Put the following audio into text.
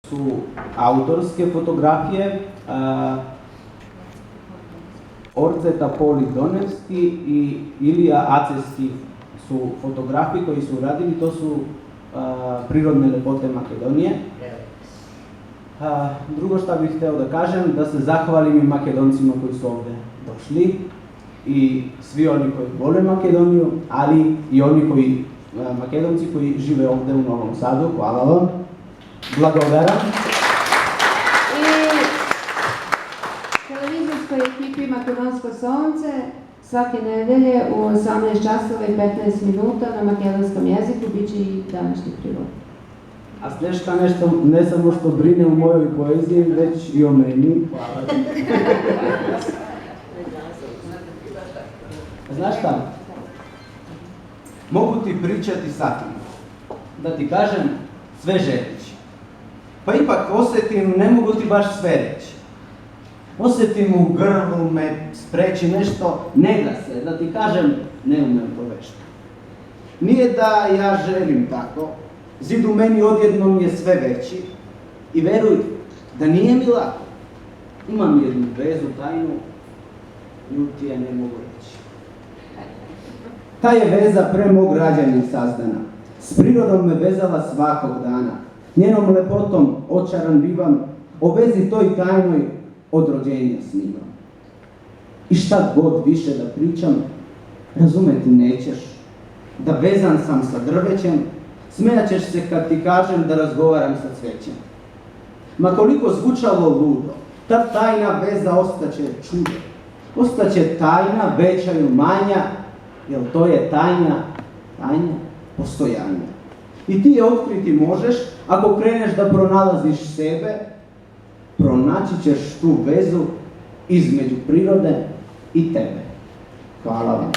su autorske fotografije Orceta Polidonevski i Ilija Acevski su fotografi koji su uradili, to su prirodne lepote Makedonije. Drugo što bih htio da kažem, da se zahvalim i Makedoncima koji su ovdje došli i svi oni koji vole Makedoniju, ali i oni koji, Makedonci koji žive ovdje u Novom Sadu. Hvala vam. Blagodaram. I televizijskoj ekipi Makedonsko sonce svake nedelje u 18 časova i 15 minuta na makedonskom jeziku bit će i današnji prilog. A Sneška nešto ne samo što brine u mojoj poeziji, već i o meni. Hvala. Znaš šta? Mogu ti pričati satima, da ti kažem sve želići. Pa ipak osjetim, ne mogu ti baš sve reći. Osjetim u grlu me spreči nešto, ne da se, da ti kažem, ne umem poveštati. Nije da ja želim tako, zid u meni odjednom je sve veći i veruj da nije mi lako. Imam jednu vezu tajnu, nju ti je ne mogu reći. Ta je veza pre mog rađanja sazdana, s prirodom me vezala svakog dana. Njenom lepotom očaran bivam, o vezi toj tajnoj od rođenja snimam. I šta god više da pričam, razumeti nećeš, da vezan sam sa drvećem, smejaćeš se kad ti kažem da razgovaram sa cvećem. Ma koliko zvučalo ludo, ta tajna veza ostaće čudo. Ostaće tajna, veća i manja, jer to je tajna postojanja. I ti je otkriti možeš, ako kreneš da pronalaziš sebe, pronaći ćeš tu vezu između prirode i tebe. Hvala vam.